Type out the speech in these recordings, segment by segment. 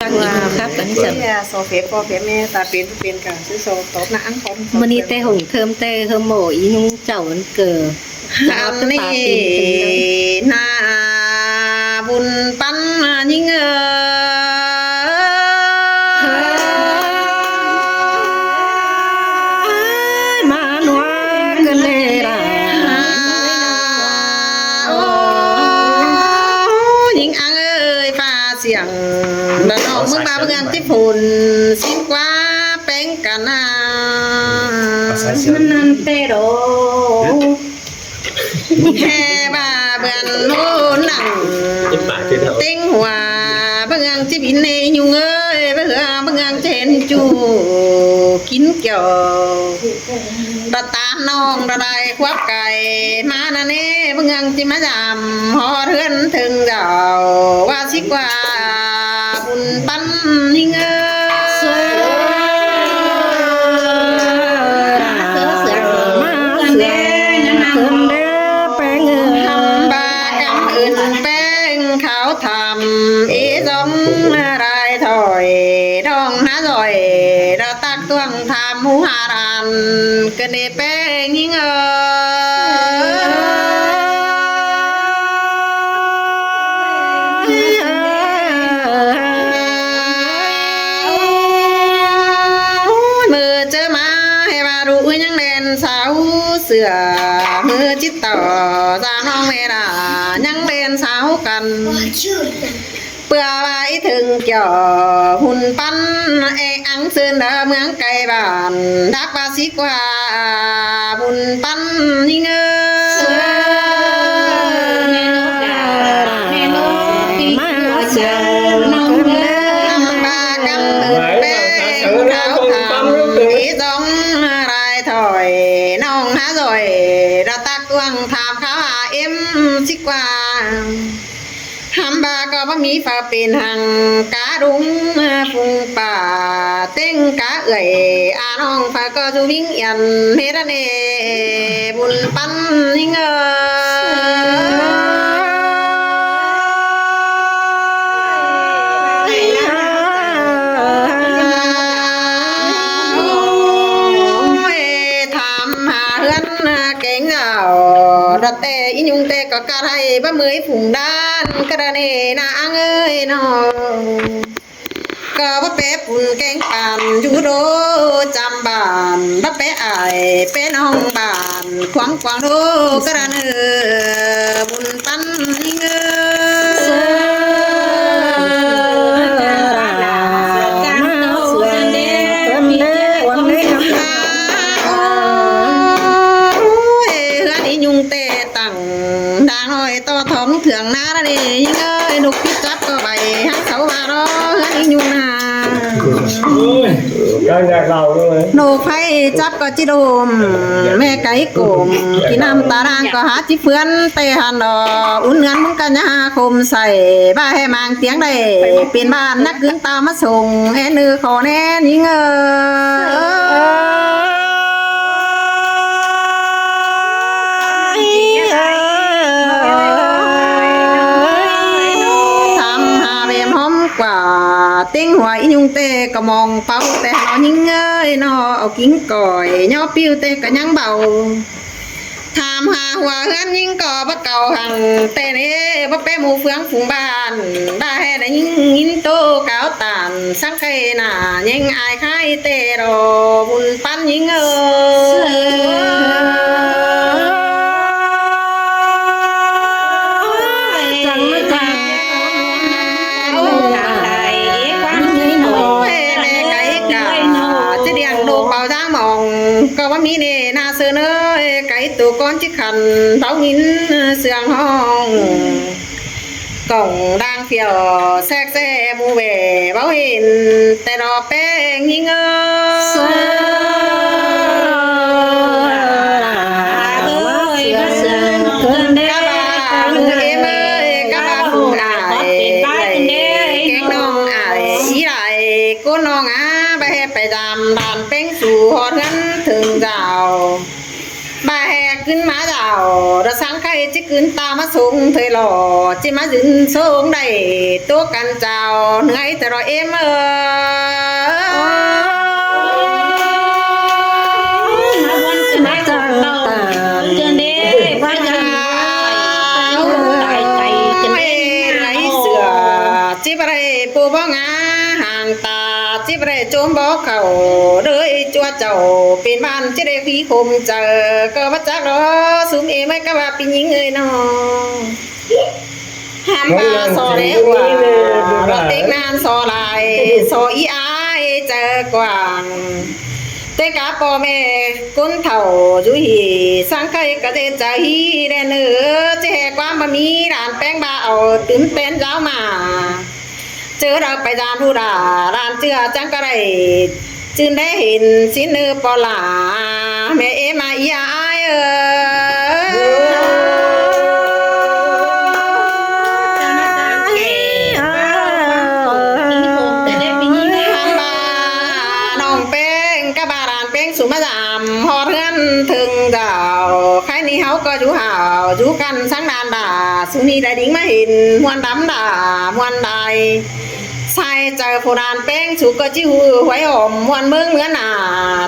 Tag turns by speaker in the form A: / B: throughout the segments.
A: ตั้งอีกครับตอนนี้จะ
B: โซเฟตพอเฟตแม่ตาเป็นกันซื้อโซตบนะอังคอม
A: มันนี่แต่หงเทิมแต่เทิมโหมอีนุ่งเจ้ามันเกิด
B: อันนี้นาบุญปันยิ่ง
A: มาหนัวกันเลยล่ะ
B: โอ้ยิงอังเอ้ยฟ้าเสียงแล้วน้องมึงมาเมืองที่ฝุ่นสิ้นกว่าเป็นกันนา
A: มันนั่นแต่โด
B: แค่บ้าเบือนโน่นหนังเต็งหัวเบืองที่บินในยุงเอ้ยเบืองเจนจูกินเกี่ยวระตาน้องระไดควักไก่มานาเน่เบืองที่มาจำหอเทือนถึงเจ้าว่าสิกว่าบุญปันยิ่งเอ้ทำอีสงอะไรถอยดองหาลอยเราตักตวงทำหูหารันกันได้เป็นยิ่งมือเจอมาให้มารู้ยังเล่นสาวเสือมือจิตต่อสาวน้องเมรายังเล่นสาวกันเปื่อไว้ถึงเกี่ยวหุ่นปั้นเออังซึนเดอเมืองไกลบ้านดักว่าสิกว่าบุญปั้นยิ่งมาเสียน้องเด้อมากำเอิดเป้เขาทำอีสองรายถอยน้องหาลอยเราตักวงถามเขาหาสิกว่าหำบาก็บ่มีฝาเป็นหังกาดุงฟุงป่าเต้งกาเอ่ยอาน้องฝาก็จูวิ่งยันเฮระเนบุญปันยิ่งถามหาเฮือนเก่งรัตเตอิยุงเตก็กะไรบ่เมยผุงด้านกระเนนาอังเอ้ยน้องก็บ่เป๊ะปุ่นแกงปานอยู่โดจำบ้านบ่เป๊ะอายเป๊ะน้องบ้านควางโดกระเนบุญปันยิ่งต่อท้องเถื่องนาละนี่ยิ่งเอ้ยนกพิจับก็ไปหาเขามารอเฮ้ยยุงนา
C: อยากเล่าเลย
B: นกไฟจับก็จิโดมแม่ไก่โกมกินน้ำตารางก็หาจิเฟือนเตหันดออุ่นเงินมึงกันยาคมใส่บ้าให้มางเตียงได้เปลี่ยนบ้านนักกึ่งตามมาส่งแอนนือขอแน่ยิ่งเอ้กว่าติ้งหัวยุงเตะก็มองเป้าแต่นอยิ่งเอ้ยนอเอากิ้งก่อยย่อปิ้วเตะก็ยังเบาถามหาหัวเฮือนยิ่งก่อบ่เก่าหังเตะนี่บ่เป้หมู่เฟืองฝูงบ้านได้ได้ยิ่งโตเก่าตานสังไคน่ะยิ่งอายคายเตะรอบุญปันยิ่งเอ้ก็ว่ามีเนนาเสนอไก่ตัวก้อนจิขันเต้าหินเสียงห้องกล่องด่างเฟียวแทรกแซ่มูเวเบาเห็นแต่รอแป้งยิ่งกะบาคุงอายแกงน้องอายอีไรก้นน้องไปดำดานเป้งสู่หอดเงินถึงเจ้าบ่าแหกขึ้นมาเจ้าระสังไข่จิ คืนตามาสูงเธอหล่อจิมายืนสูงได้ตัวกันเจ้าเหนื่อยแต่รอเอ็ม
A: มาจังตาเจนเด้ว่าจังตายใจจะไม่
B: ไรเสือจิบไรปูบ้องาห่างตาจิบไรโจมบ่เขาเลยจัวเจ้าเป็นบ้านจะได้พี่คมเจอก็มาจากรอสุมเอไม่ก็ว่าเป็นยิงเอ้ยน้องห้ามมาสอเร็วว่ารถเต็กนานสอลายสออีอายเจอกว่างเตกาพ่อแม่คนเฒ่าจุหีสังไคกะเจใจแดนเนื้อเจ๊ความบะมีร้านแป้งบ่าเอาตื่นเต้นเจ้ามาเจอเราไปดานผู้ด่าร้านเจือจังกะไรจึงได้เห็นสินเนื้อปอลาแม่เอมาอีอายสุมาดามฮอดเฮือนถึงเจ้าใครนี่เฮาก็อยู่ห่าวอยู่กันสังนานด่าสุนีได้ดิ้งมาเห็นมวนดำด่ามวนใดใส่เจอผู้ดานแป้งสุก็จิ้วไว้หอมมวนเมืองเหนือหนา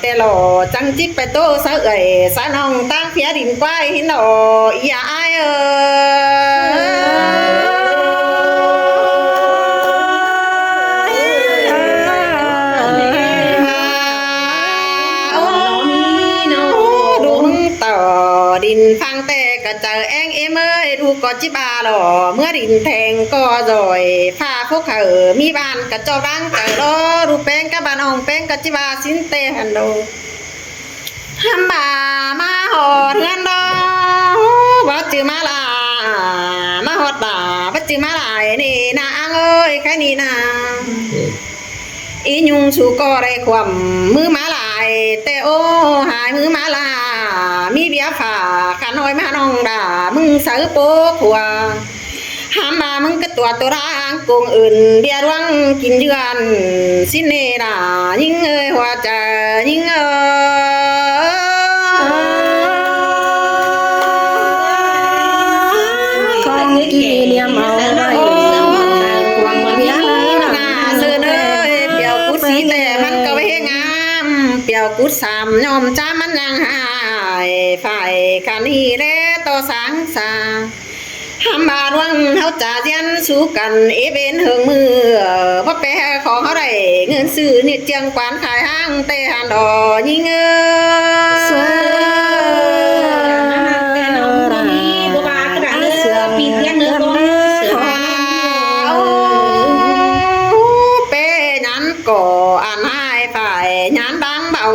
B: แต่หล่อจังจิบไปโตซะเอ่ยสะน้องตั้งเพียดินควายหินดออียายดินฟังแต่ก็เจอแองเอ็มเอ้ยดูก็จิบาหล่อเมื่อดินแทงก็จอยฟ้าพวกเขามีบ้านกระจอรังเจอรอดูแป้งกับบ้านองแป้งกะจิบาสินเตหันโดทำบามาหอดเงินดอว่าจือมาลามาหอดบ่าว่าจือมาลายนี่นางเอ้ยแค่นี้นะอียุงชูก็ได้ความมือมาลายแต่โอ้หายมือมาลามีเบียฝ่าขาน้อยมาน้องด่ามึงเสือโป๊กหัวห้ามมามึงก็ตัวร่างกงอื่นเบียร่วงกินเยือนสินเนด่ายิ่งเอ้ยหัวใจยิ่ง
A: ของกีเนียมเอาไว้ควงเบียหน้า
B: เสือเด้อเปียวกุดสีแต่มันก็เวงามเปียวกุดสามยอมจ้ามันยังหายฝ่ายกันฮีเล่ต่อสังสาหามบาดวังเขาจ่าเจียนสู้กันเอเบนเหิงมือเพราะแปรของเขาได้เงินซื้อนิดเจียงกวานขายห้างเตหันดอยิง
A: เสือปีเทียนเนื้อก้นเสือ
B: เป้ยันก่ออันให้ฝ่ายยันดังเบา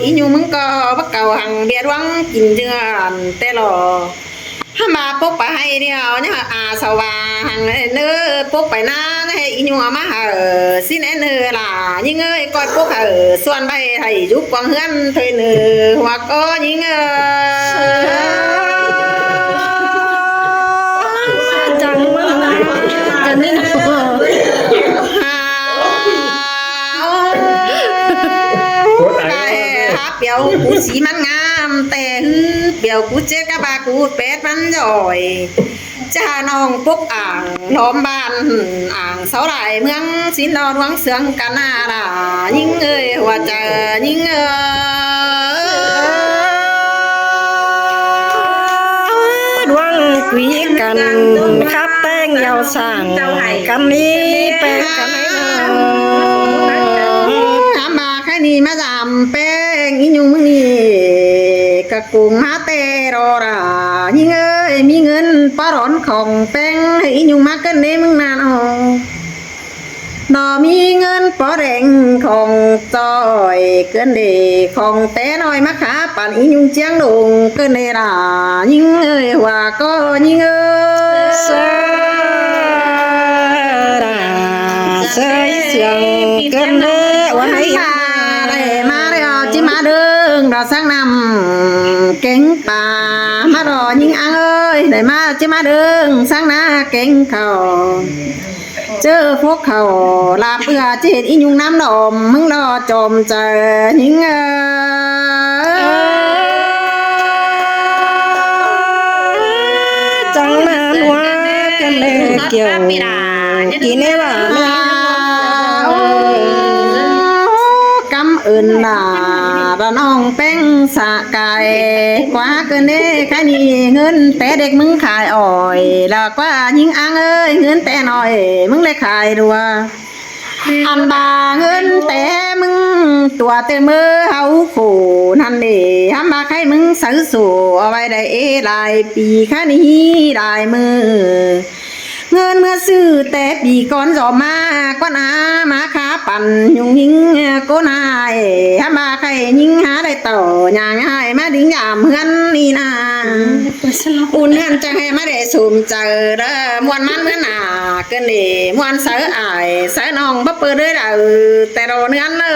B: อีอยู่มึงก็บักเก่าหังเบียดวังกินเดือนแต่หล่อถ้ามาปุ๊บไปให้เดียวเนี่ยสว่างเนื้อปุ๊บไปหน้าให้อีนัวมาสิเนเนื้อล่ะยิ่งเอ้ยก้อยปุ๊บส่วนใบให้ยุบกวางเฮือนเธอเนื้อหัวก็ยิ่ง
A: จังมันกันนี่นะ
B: เปียวกูสีมันงามแต่เปียวกูเจ๊กะบากูเป็ดมันจ่อยจ้าน้องปุ๊กอ่างล้อมบ้านอ่างเสาไหลเมืองสินดอนวังเสืองกันนาล่ะยิ่งเอ้ยว่าจะยิ่ง
A: ดวงกุยกันครับแป้งยาวสั่งกันนี้แป้งกันไหน
B: มาแค่นี้มาจำแป้งอียุงมึงนี่กะกุมหาเตรอรายิ่งเอ้ยมีเงินปะร้อนของแป้งให้อียุงมากันเด้มึงนานอ๋อดอมีเงินปอแดงของจอยเกินเดของแต่น้อยมาขาปั่นอียุงเจียงดงเกินเดรายิ่งเอ้ยว่าก็ยิ่งเอ้ย
A: เสียงเกินเดวันไหน
B: มาเลยจิมาเดิงดอกสังนำเก่งป่ามารอยิ่งอังเอ้ยได้มาจิมาเดิงสังนาเก่งเขาเจอพวกเขาลาเปื่อเจ็ดอียุงน้ำดอมมึงรอจมเจอยิ่ง นัวกันเลยเกี่ยวกินได้บ่กำอื่นน่ะระน้องเป้งสะไก่กว่าเกินเด้แค่นี้เงินแต่เด็กมึงขายอ่อยแล้วกว่ายิงอังเอ้ยเงินแต่น้อยมึงได้ขายดัวอันบาเงินแต่มึงตัวเต็มมือเฮาขู่นั่นเด้ทำมาใครมึงซื้อสู่เอาไว้ได้หลายปีแค่นี้หลายมือเงินเมื่อซื้อแต่ปีก่อนจอมาก็นามาขาปั่นยุงหิงก็นายทำมาใครยิงหาได้ต่ออย่างง่ายมาดิ้งยามเฮือนนี่นาอุ่นเฮือนจะให้มาได้สุ่มเจอเด้อมวนมันเมื่อหนาเกินนี่มวนเสืออายเสือน้องบ่เปิดด้วยเด้อแต่รอเนื้อเลย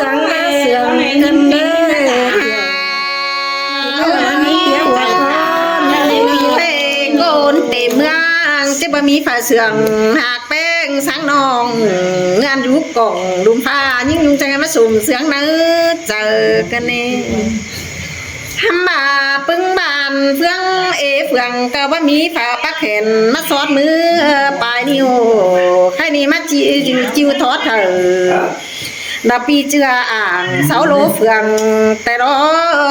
B: จังมาเสือกันเด้อเมืองจะบ่มีฝ่าเสื่องหากแป้งสังนองงานยุกกล่องดุมฟ้ายิ่งยุงจังมาสุ่มเสียงนื้อเจอกันนี่ทำบาปึ้งบานเฟืองเฟืองก็ว่ามีฝ่าปักเข็นมาสอดมือปลายนิ้วใครนี่มาจิวทอดเถอะดาปีเจืออ่างเสาโลเฟืองแต่รอ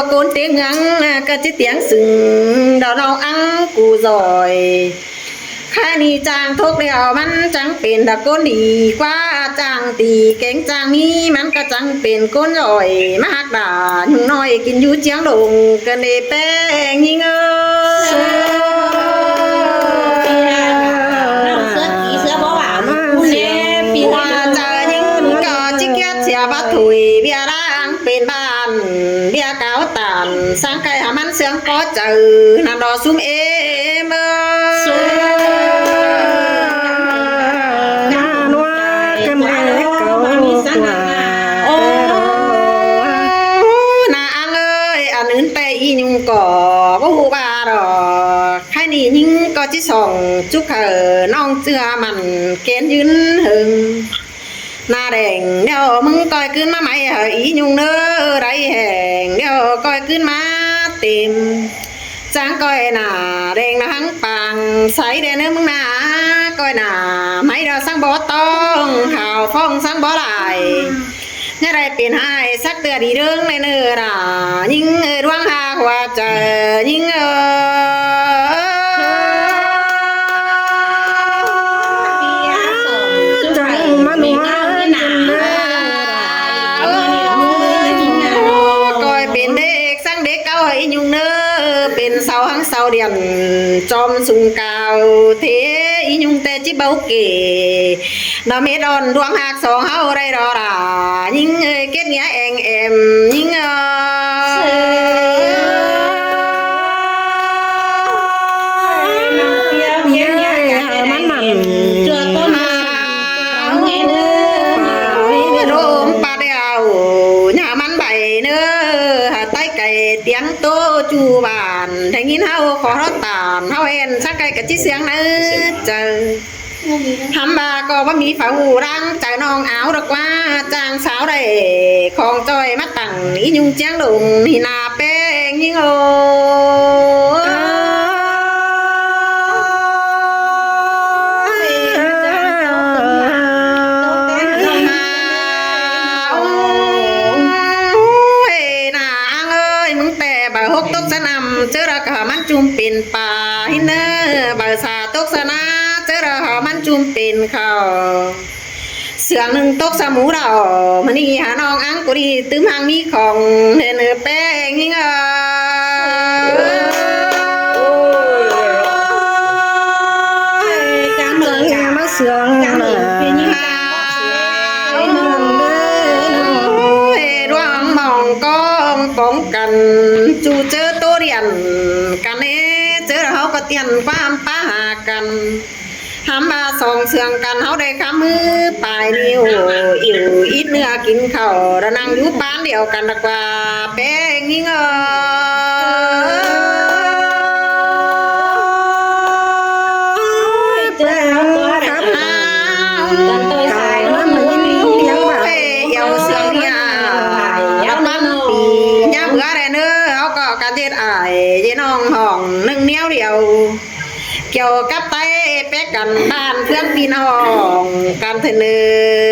B: โกนเตียงงังก็จะเตียงสึงดาวน้องอังกูซอยแค่นี้จางทุกเดียวมันจังเป็นตะโกนดีกว่าจางตีเก่งจางมีมันก็จังเป็นก้นย่อยมาหักด่ายุ่งน้อยกินอยู่เจียงดงกันเดแป้งยิงเอ้วัดถุยเบียร่างเป็นบ้านเบียเก้าตานสังไก่หามันเสียงก็เจอนันดอซุ่มเอเมอนานัวกันเลยเก่าโอ้นาอังเอ้ยอันอื่นแต่อียุงก่อว่าหูบาดอกใครนี่ยิงก็จิส่องจุกเขอน้องเจือมันเกณฑ์ยืนหึงหน้าแดงเดี๋ยวมึงก้อยขึ้นมาไหมเหรออียุงเนื้อไรแห้งเดี๋ยวก้อยขึ้นมาเต็มจางก้อยหน้าแดงนะหังปังใส่เดนเนื้อมึงหน้าก้อยหน้าไม่เราสังบ่ต้องข่าวฟ้องสังบ่ไหลนี่ไรเป็นให้สักเตือดีเรื่องในเนื้อหน้ายิ่งดวงหาหัวใจยิ่งเป็นเสาหังเสาเดียนจอมสุงกาวเทอียุงเตจิเบาเก๋ดอเมดอนดวงหักสองเฮาไรรอรายิ่งเก็ดเงี้ยเองเอ็มยิ่งมันเจือต้นเงี้ยเนื้อโรมปลาเดียวหน้ามันใบเนื้อใต้ไก่เตียงโตจูบานแทงยินเฮาขอรถตามเฮาเอ็นสักไก่กับจิเสียงนื้อเจอทำบาก็ว่ามีฝาหูรังใจน้องเอาดอกว่าจางสาวได้ของจอยมาตั้งอียุงเจียงดงนี่นาแป้งยิ่งโอตกสนามเจอระหามันจุ่มเป็นป่าหินเนอบาสาตกสนาเจอระหามันจุ่มเป็นเขาเสืองหนึ่งตกสมูเรามันนี่หาน้องอังกุรีตื้มหางมีของเนื้อแป้งยิ่งจำเลยมาเสืองจำเลยดวงมองกองป้องกันจูเจอตัวเรียนกันเอเจอเขาก็เตียนความป้าหากันทำมาส่องเสื่องกันเขาได้ข้ามือปลายนิ้วอิ่วอิดเนื้อกินข้าวระนั่งอยู่บ้านเดียวกันดีกว่าแป้งยิ่งเจ้าครับกันตัวสายน้ำมันเลี้ยงแบบเยาเสื่องเนี่ยยับมันปียับเบื่ออะไรเนื้อ กันเจ็ดอายยี่น้องห้องหนึ่งเนี้ยวเดียวเกี่ยวกับไตเป๊กกันบ้านเพื่อนพี่น้องกันเถนอ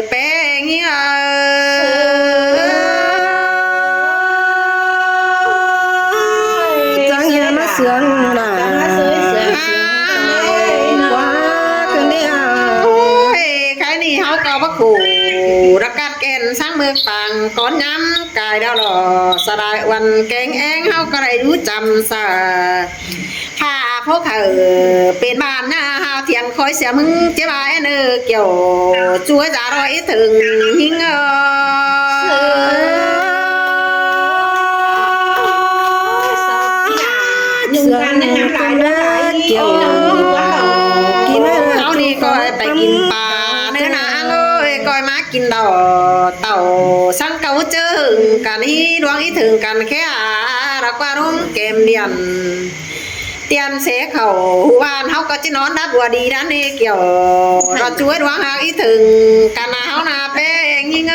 B: เป๊กเงี้ย
C: จังเฮียมาเสืองน่ะว่ากันเนี่ย
B: โอ้ยใครนี่เขาก็บักขู่รักกัดเกณฑ์สร้างเมืองปังก้อนย้ำกายดาวหล่อสลายวันแกงแองเขาก็ได้รู้จำซะถ้าพวกเขาเป็นบ้านหน้าหาเทียนคอยเสียมึงเจ้าบ้านเนอเกี่ยวช่วยจ่ารอยถึงหิง
A: หนึ่งกันในน้ำลายด้วยเกี่ยวกิน
B: เขานี่ก็ไปกินปลาเนื้อหนาเลยก้อยมากินดอกเต่าสังเกาเจอกันอีดวงอีถึงกันแค่รักว่ารุ่งเกมเดียนเตียนเสเขาวานเขาก็จะนอนดับวัวดีด้านนี้เกี่ยวเราช่วยดวงหาอีถึงกันนาเขานาเป้งยิง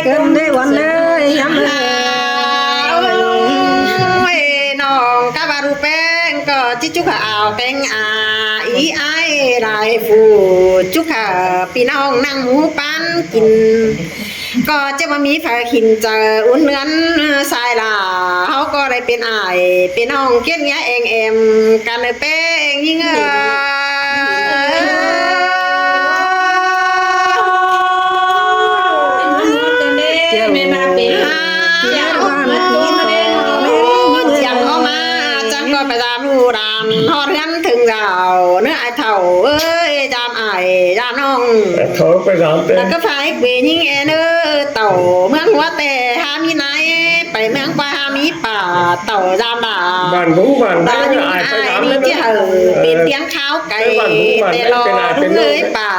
B: เ
C: กินได้วันเลยย้ำเลย
B: น้องกะบารูแป้งก็จิจุกเอาแป้งอีไอลายฟูจุกขาพี่น้องนั่งหมูปั้นกินก็จะมามีฝาขินเจออุ่นเนื้อนสายลาเขาก็ได้เป็นอายเป็นน้องเกี้ยนเงี้ยเองเอ็มกันเลยเป้งยิ่ง
A: ไม่มาเป็น
B: จังเอามาจังก็ไปตามรูดานฮอดยันถึงเราเนื้อไอเท่าเอ้ยจามไอจามน้อง
D: thở phải làm
B: แล้ว
D: tên
B: ก็พายเกวยิงเอเนอเต่าเมืองหัวแต่หามีไหนไปเมืองป่าหามีป่าเต่าจามด่า
D: bàn đúng bàn
B: ตา
D: đấy
B: อยู่
D: ai
B: ไอ้
D: phải làm
B: นี่
D: đấy
B: ที่เหอเป็นเตียงข้าวไก่แต่รอดูเลยป่า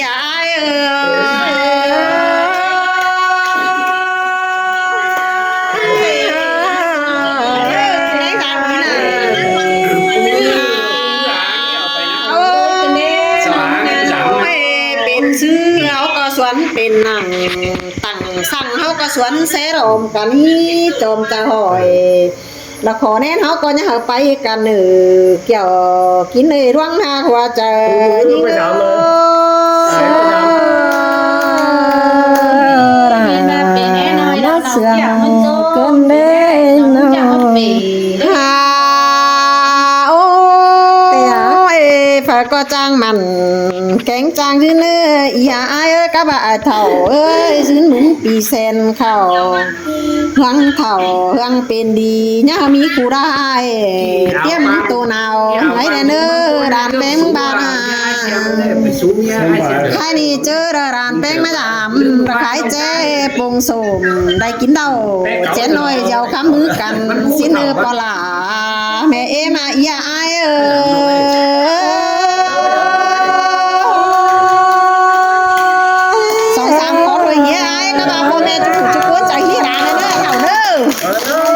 B: ยายในทางนี้นะเป็นซื้อเขาก็สวนเป็นหนังตั้งสั่งเขาก็สวนเสรมกันนี่จอมจะหอยแล้วขอแน่เขาก็จะไปกันหนึ่งเกี่ยวกินในร่วงหน้าหัวใจยิ่ง
C: เสืองกินได้น้อย
B: โอ้ยฝากก็จ้างมันแกงจ้างชื่อเนื้ออีหาเอ้ยกับบ่าเถ่าเอ้ยซื้อหนุนปีเซนเข้าเฮืองเถ่าเฮืองเป็นดีย่ามีกูได้เตรียมตัวหนาวไหนเนื้อร้านแป้งบ้านใครนี่เจอร้านแป้งมาดามขายเจ๊ปงสมได้กินเดาเจ๊น้อยเจ้าคำมือกันสิเนื้อปลาแม่เอ็มาอีหาเอ้สองสามคนเลยเฮียไอ้ก็บอกพ่อแม่จุกจุกใจเฮียร้านเลยเด้อเถ่าเด้อ